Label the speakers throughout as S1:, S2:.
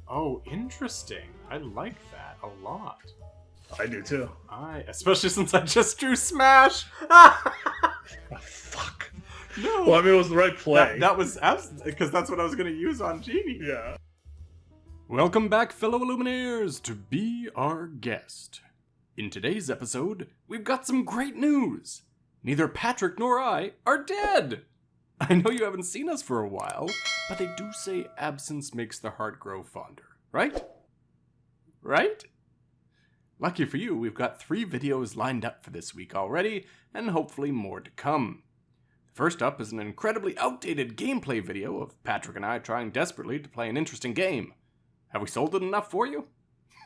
S1: Oh, interesting. I like that a lot.
S2: I do too.
S1: Especially since I just drew Smash.
S2: Oh, fuck.
S1: No.
S2: Well, I mean, it was the right play.
S1: That was because that's what I was going to use on Genie.
S2: Yeah.
S1: Welcome back, fellow Illumineers, to be our guest. In today's episode, we've got some great news. Neither Patrick nor I are dead. I know you haven't seen us for a while, but they do say absence makes the heart grow fonder, right? Right? Lucky for you, we've got 3 videos lined up for this week already, and hopefully more to come. First up is an incredibly outdated gameplay video of Patrick and I trying desperately to play an interesting game. Have we sold it enough for you?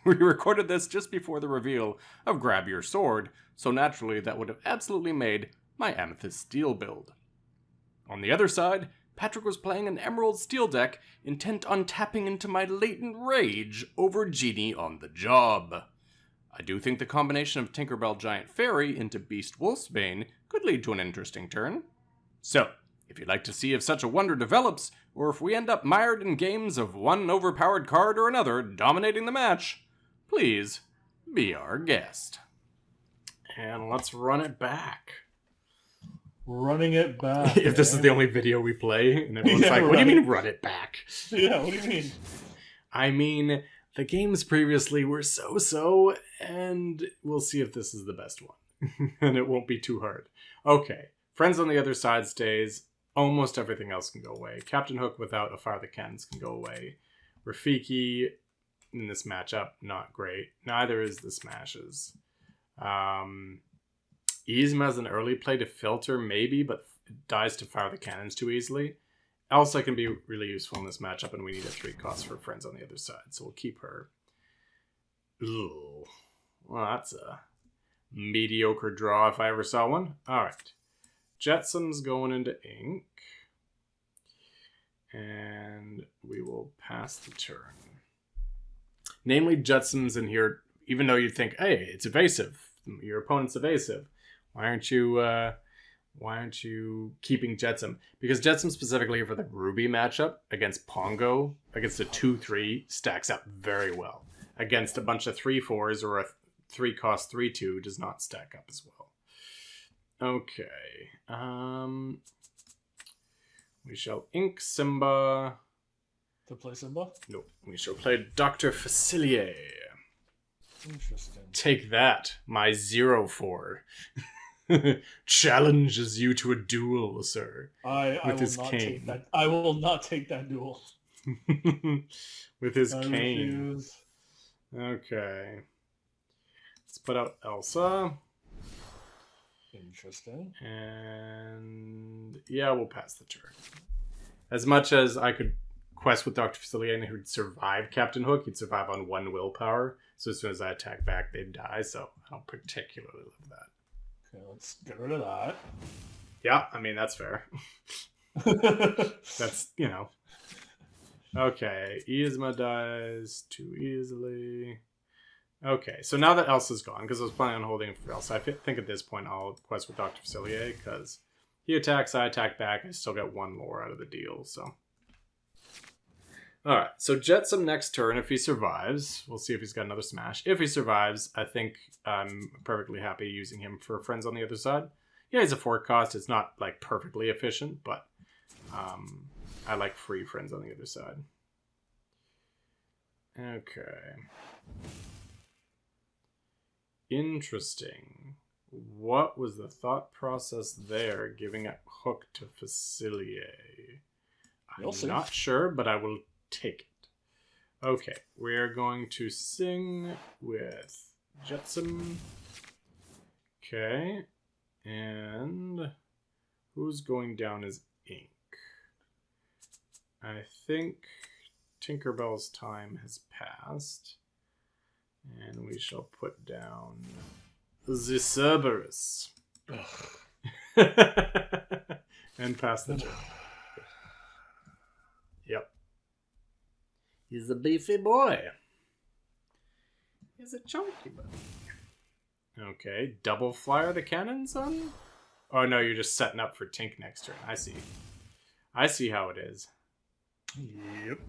S1: We recorded this just before the reveal of Grab Your Sword, so naturally that would have absolutely made my Amethyst Steel build. On the other side, Patrick was playing an Emerald Steel deck intent on tapping into my latent rage over Genie on the Job. I do think the combination of Tinkerbell Giant Fairy into Beast Wolfsbane could lead to an interesting turn. So, if you'd like to see if such a wonder develops, or if we end up mired in games of one overpowered card or another dominating the match, please be our guest. And let's run it back.
S2: Running it back.
S1: If this is the only video we play, and everyone's like, what do you mean run it back?
S2: Yeah, what do you mean?
S1: I mean, the games previously were so-so, and we'll see if this is the best one. And it won't be too hard. Okay, Friends on the Other Side stays. Almost everything else can go away. Captain Hook without a Fire the Cannons can go away. Rafiki in this matchup, not great. Neither is the Smashes. Yzma has an early play to filter, maybe, but dies to Fire the Cannons too easily. Elsa can be really useful in this matchup, and we need a 3 cost for Friends on the Other Side, so we'll keep her. Ooh. Well, that's a mediocre draw if I ever saw one. Alright. Jetsam's going into ink. And we will pass the turn. Namely, Jetsam's in here, even though you'd think, hey, it's evasive. Your opponent's evasive. Why aren't you keeping Jetsam? Because Jetsam specifically for the Ruby matchup against Pongo, against a 2-3, stacks up very well. Against a bunch of 3-4s or a 3-cost 3-2 does not stack up as well. Okay. We shall ink Simba.
S2: To play Simba?
S1: No, we shall play Dr. Facilier.
S2: Interesting.
S1: Take that, my 0-4. Challenges you to a duel, sir. With his cane.
S2: I will not take that duel.
S1: With his
S2: I
S1: cane.
S2: refuse.
S1: Okay. Let's put out Elsa.
S2: Interesting.
S1: And yeah, we'll pass the turn. As much as I could quest with Dr. Facilier and who'd survive Captain Hook, he'd survive on 1 willpower. So as soon as I attack back, they'd die. So I don't particularly love that.
S2: Okay, let's get rid of that.
S1: Yeah, I mean, that's fair. That's, you know. Okay, Yzma dies too easily. Okay, so now that Elsa's gone, because I was planning on holding it for Elsa, I think at this point I'll quest with Dr. Facilier, because he attacks, I attack back, I still get 1 lore out of the deal, so. Alright, so Jetsam next turn, if he survives. We'll see if he's got another Smash. If he survives, I think I'm perfectly happy using him for Friends on the Other Side. Yeah, he's a 4 cost, it's not, like, perfectly efficient, but I like free Friends on the Other Side. Okay. Interesting. What was the thought process there, giving a Hook to Facilier? I'm not sure, but I will take it. Okay, we're going to sing with Jetsam. Okay, and who's going down as ink? I think Tinkerbell's time has passed. And we shall put down the Cerberus. And pass the turn. Yep. He's a beefy boy. He's a chunky boy. Okay, double flyer the cannons on? Oh no, you're just setting up for Tink next turn. I see. I see how it is.
S2: Yep.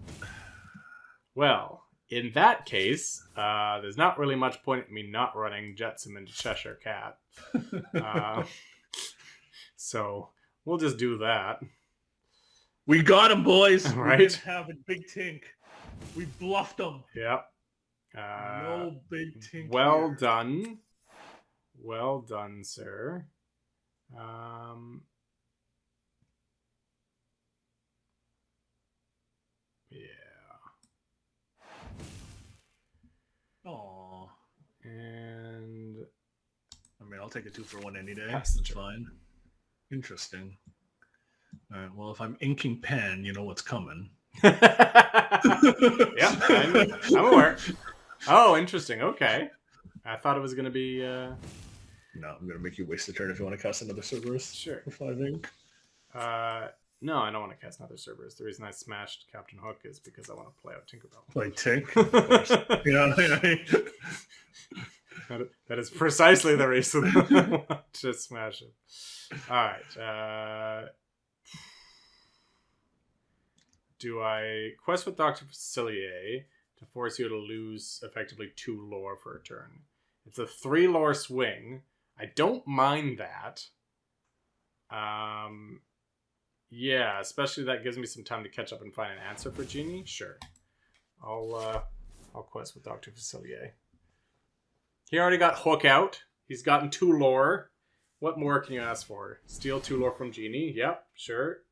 S1: Well, in that case, there's not really much point in me not running Jetsam into Cheshire Cat. So we'll just do that.
S2: We got him, boys.
S1: Right.
S2: We didn't have a big Tink. We bluffed him.
S1: Yep.
S2: No big Tink.
S1: Well
S2: here.
S1: done. Well done, sir. Yeah.
S2: Aw.
S1: And
S2: I mean, I'll take a 2-for-1 any day.
S1: Pass the
S2: That's
S1: turn.
S2: fine. Interesting. All right. Well, if I'm inking pen, you know what's coming.
S1: yeah, I'm aware. Oh, interesting. Okay. I thought it was going to be...
S2: No, I'm going to make you waste a turn if you want to cast another Cerberus.
S1: Sure.
S2: For 5 ink.
S1: No, I don't want to cast another Cerberus. The reason I smashed Captain Hook is because I want to play out Tinkerbell.
S2: Like Tink? Of course.
S1: That is precisely the reason I want to smash it. Alright. Do I quest with Dr. Facilier to force you to lose effectively 2 lore for a turn? It's a 3 lore swing. I don't mind that. Yeah, especially that gives me some time to catch up and find an answer for Genie. Sure. I'll quest with Dr. Facilier. He already got Hook out. He's gotten 2 lore. What more can you ask for? Steal 2 lore from Genie. Yep, sure.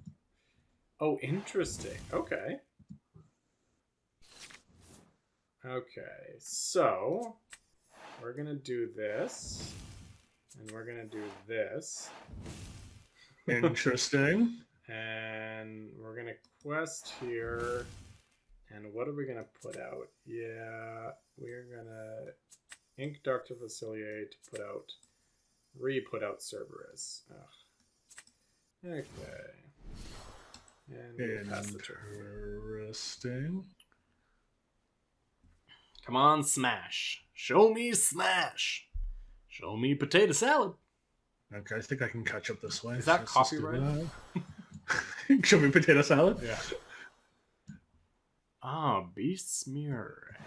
S1: Oh, interesting. Okay. Okay, so we're going to do this. And we're going to do this.
S2: Interesting.
S1: And we're going to quest here. And what are we going to put out? Yeah, we're going to ink Dr. Facilier to put out, re-put out Cerberus. Ugh. Okay. And we'll pass the turn.
S2: Interesting.
S1: Come on, smash. Show me smash. Show me potato salad.
S2: Okay, I think I can catch up this way.
S1: Is that
S2: Let's just do
S1: copyright?
S2: that. Show me potato salad?
S1: Yeah. Ah, Beast's Mirror.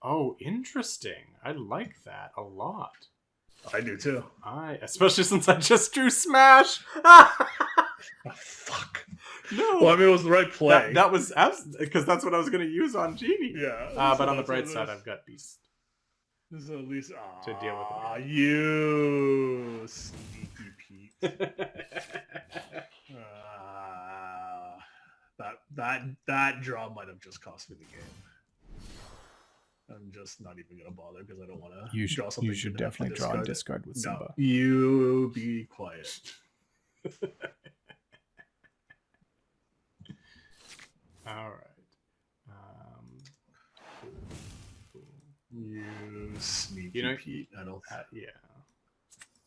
S1: Oh, interesting. I like that a lot.
S2: I do too.
S1: Especially since I just drew Smash.
S2: Oh, fuck.
S1: No.
S2: Well, I mean, it was the right play.
S1: That was because that's what I was going to use on Genie.
S2: Yeah.
S1: But on the bright side, I've got Beast.
S2: This is at least
S1: to deal with
S2: it. You sneaky Pete. That draw might have just cost me the game. I'm just not even gonna bother because I don't want to draw something.
S3: You should definitely draw and discard with Simba.
S2: No, you be quiet.
S1: All right.
S2: You sneaky Pete. I don't.
S1: Yeah.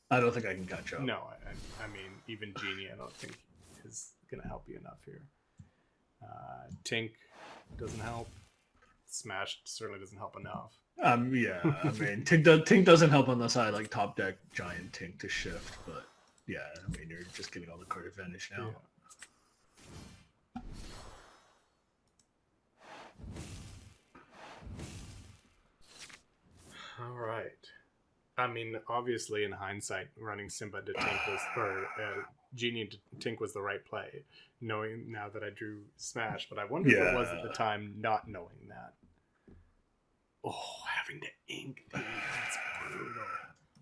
S2: I don't think I can catch up.
S1: No, I mean, even Genie, I don't think is gonna help you enough here. Tink doesn't help. Smash certainly doesn't help enough.
S2: Yeah, I mean, Tink doesn't help unless I like top deck Giant Tink to shift, but yeah, I mean, you're just getting all the card advantage now.
S1: Yeah. All right. I mean, obviously, in hindsight, running Simba to Tink Genie to Tink was the right play, knowing now that I drew Smash. But I wonder if it was at the time not knowing that. Oh, having to ink these. That's brutal.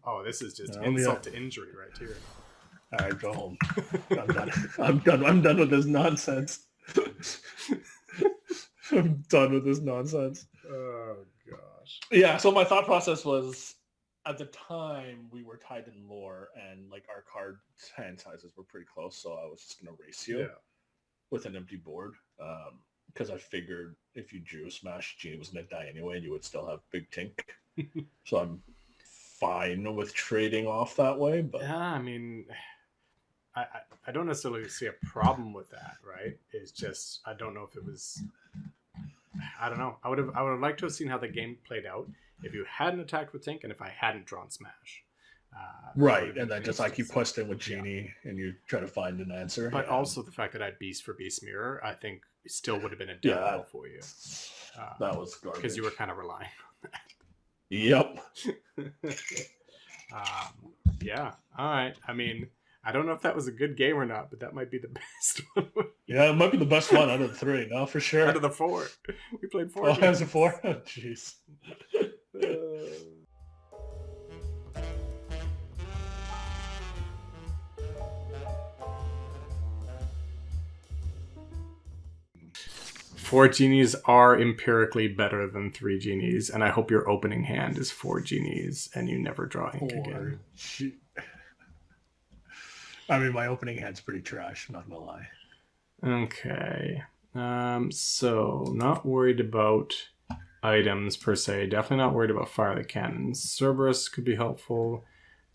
S1: Oh, this is just insult to injury right here.
S2: All right, go home. I'm done. I'm done with this nonsense. I'm done with this nonsense.
S1: Oh, gosh.
S2: Yeah, so my thought process was, at the time, we were tied in lore, and like our card hand sizes were pretty close, so I was just going to race you with an empty board. Because I figured if you drew Smash, Genie was going to die anyway, and you would still have Big Tink. So I'm fine with trading off that way. But
S1: yeah, I mean, I don't necessarily see a problem with that, right? It's just, I don't know if it was... I don't know. I would have liked to have seen how the game played out if you hadn't attacked with Tink and if I hadn't drawn Smash.
S2: Right, and then just like you quest in with Genie and you try to find an answer.
S1: But also the fact that I had Beast for Beast Mirror, I think still would have been a downhill for you.
S2: That was garbage.
S1: Because you were kind of relying on that.
S2: Yep.
S1: Yeah. All right. I mean, I don't know if that was a good game or not, but that might be the best one.
S2: Yeah, it might be the best one out of the 3. No, for sure.
S1: Out of the 4. We played 4
S2: games. Out of 4? Oh, jeez.
S1: 4 genies are empirically better than 3 genies, and I hope your opening hand is 4 genies and you never draw ink again.
S2: I mean, my opening hand's pretty trash, I'm not gonna lie.
S1: Okay. So, not worried about items per se. Definitely not worried about fire the cannons. Cerberus could be helpful.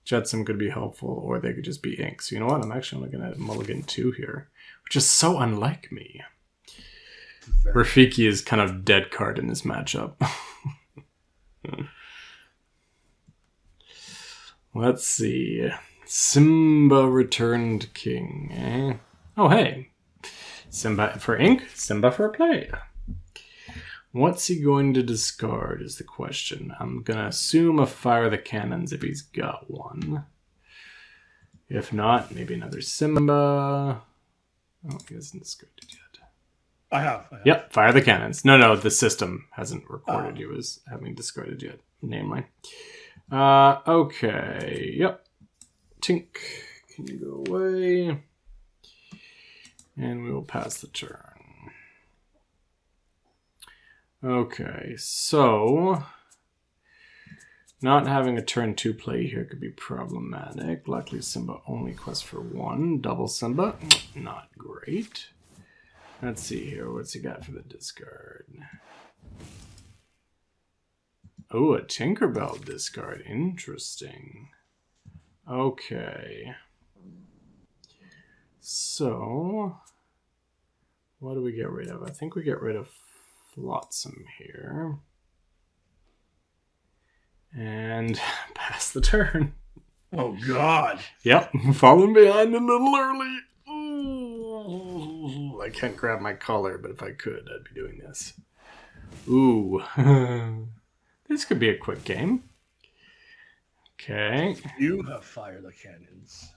S1: Jetsam could be helpful, or they could just be ink. So you know what? I'm actually only going to mulligan 2 here, which is so unlike me. Rafiki is kind of dead card in this matchup. Let's see. Simba returned king, eh? Oh, hey. Simba for ink, Simba for play. What's he going to discard is the question. I'm going to assume a fire the cannons if he's got one. If not, maybe another Simba. Oh, he hasn't discarded yet.
S2: I have.
S1: Yep, fire the cannons. No, the system hasn't recorded he was having discarded yet. Name line. Okay, yep. Tink, can you go away? And we will pass the turn. Okay, so not having a turn 2 play here could be problematic. Luckily, Simba only quests for 1. Double Simba, not great. Let's see here. What's he got for the discard? Oh, a Tinkerbell discard. Interesting. Okay. So, what do we get rid of? I think we get rid of Flotsam here. And pass the turn.
S2: Oh, God.
S1: Yep, falling behind a little early. Ooh, I can't grab my collar, but if I could, I'd be doing this. Ooh. This could be a quick game. Okay.
S2: You have fire the cannons.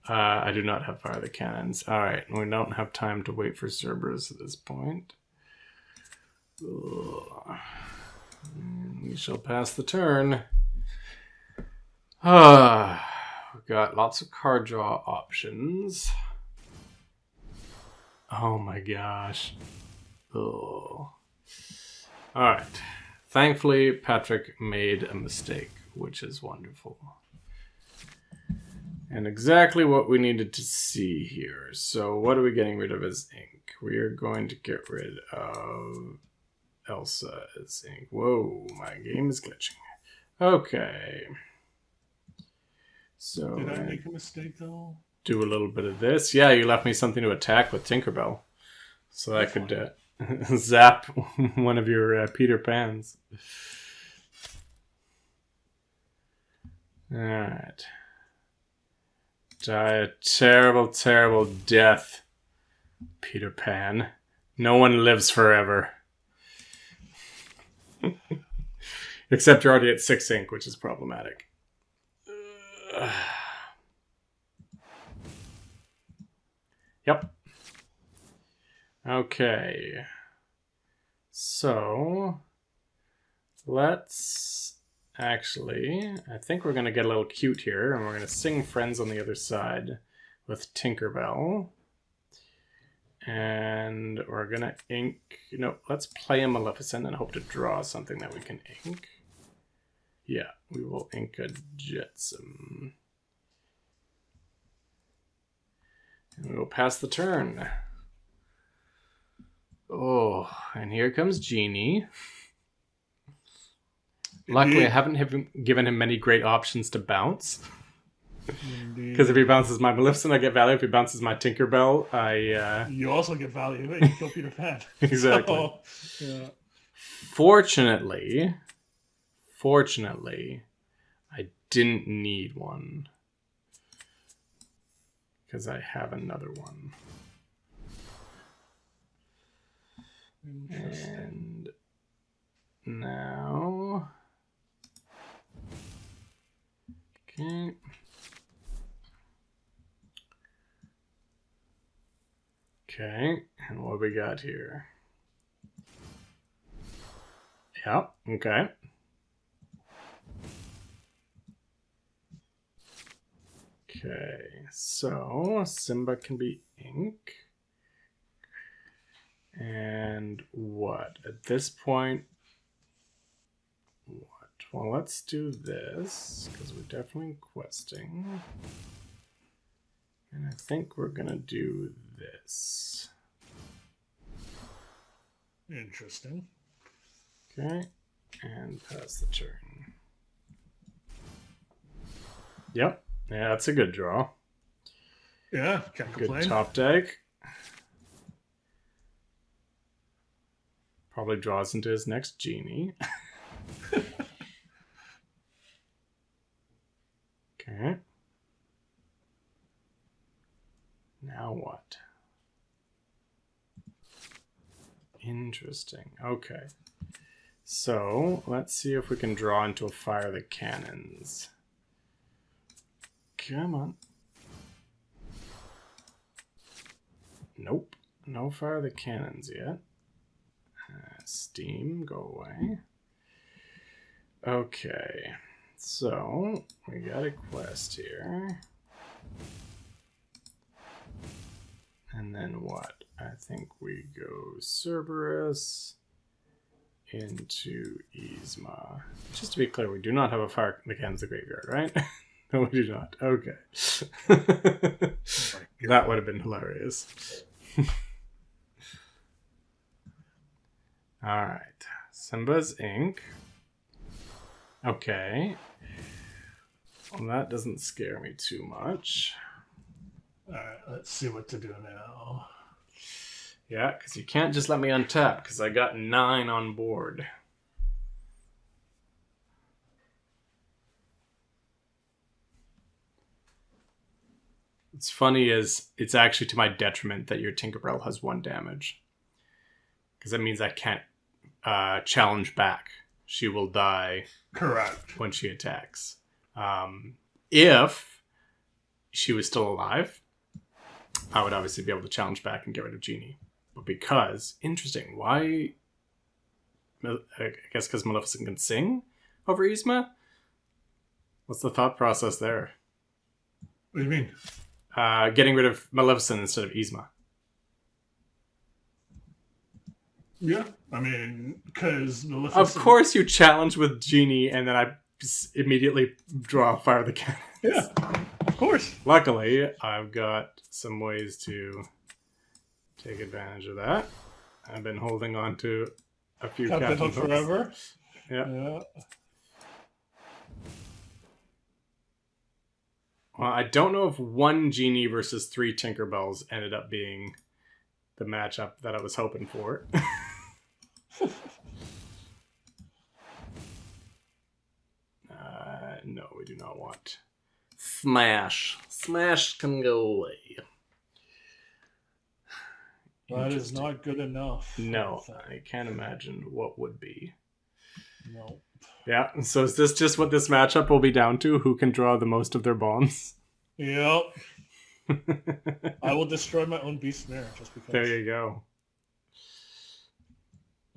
S1: I do not have fire the cannons. All right, we don't have time to wait for Cerberus at this point. Ugh. We shall pass the turn. We've got lots of card draw options. Oh my gosh. Oh. Alright. Thankfully, Patrick made a mistake, which is wonderful. And exactly what we needed to see here. So what are we getting rid of as ink? We are going to get rid of Elsa as ink. Whoa, my game is glitching. Okay. So
S2: did I make a mistake though?
S1: Do a little bit of this. Yeah, you left me something to attack with Tinkerbell. So I could zap one of your Peter Pans. Alright. Die a terrible, terrible death, Peter Pan. No one lives forever. Except you're already at 6 ink, which is problematic. Yep. Okay. So, let's actually, I think we're going to get a little cute here, and we're going to sing Friends on the Other Side with Tinkerbell. And we're going to ink, let's play a Maleficent and hope to draw something that we can ink. Yeah, we will ink a Jetsam. And we will pass the turn. Oh, and here comes Genie. Luckily, I haven't given him many great options to bounce. Because if he bounces my Maleficent, I get value. If he bounces my Tinkerbell, I...
S2: You also get value. You kill Peter Pan.
S1: Exactly.
S2: Oh, yeah.
S1: Fortunately, I didn't need one. Because I have another one. And now... Okay. Okay, and what we got here? Yep, okay. Okay, so Simba can be ink. And what? At this point, what? Well, let's do this, because we're definitely questing. And I think we're going to do this.
S2: Interesting.
S1: Okay, and pass the turn. Yep, yeah, that's a good draw.
S2: Yeah, can't complain.
S1: Good top deck. Probably draws into his next genie. Okay. Now what? Interesting. Okay. So, let's see if we can draw into a fire the cannons. Come on. Nope. No fire the cannons yet. Steam, go away. Okay. So, we got a quest here. And then what? I think we go Cerberus into Yzma. Just to be clear, we do not have a fire against the graveyard, right? No, we do not. Okay. That would have been hilarious. Alright. Simba's ink. Okay. Well, that doesn't scare me too much.
S2: Alright, let's see what to do now.
S1: Yeah, because you can't just let me untap, because I got 9 on board. What's funny is it's actually to my detriment that your Tinkerbell has 1 damage. Because that means I can't challenge back. She will die.
S2: Correct.
S1: When she attacks. If she was still alive, I would obviously be able to challenge back and get rid of Genie. But because, interesting, why? I guess because Maleficent can sing over Yzma? What's the thought process there?
S2: What do you mean?
S1: Getting rid of Maleficent instead of Yzma.
S2: Yeah, I mean, because Maleficent...
S1: Of course you challenge with Genie and then I immediately draw Fire the Cannon.
S2: Yeah, of course.
S1: Luckily, I've got some ways to take advantage of that. I've been holding on to a few Captain Hook
S2: forever.
S1: Yeah. Well, I don't know if 1 Genie versus 3 Tinkerbells ended up being the matchup that I was hoping for. No, we do not want Smash. Smash can go away.
S2: That is not good enough.
S1: No, I can't imagine what would be.
S2: No.
S1: Yeah, so is this just what this matchup will be down to? Who can draw the most of their bombs?
S2: Yep. I will destroy my own Beast Mare just because.
S1: There you go.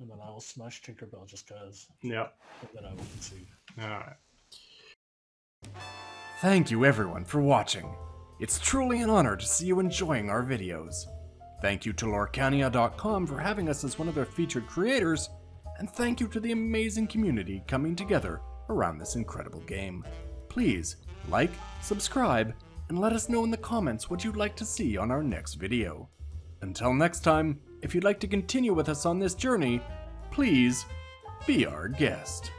S2: And then I will smash Tinkerbell just because.
S1: Yep.
S2: And then I will concede.
S1: Alright.
S3: Thank you everyone for watching. It's truly an honor to see you enjoying our videos. Thank you to Lorcana.com for having us as one of their featured creators, and thank you to the amazing community coming together around this incredible game. Please like, subscribe, and let us know in the comments what you'd like to see on our next video. Until next time, if you'd like to continue with us on this journey, please be our guest.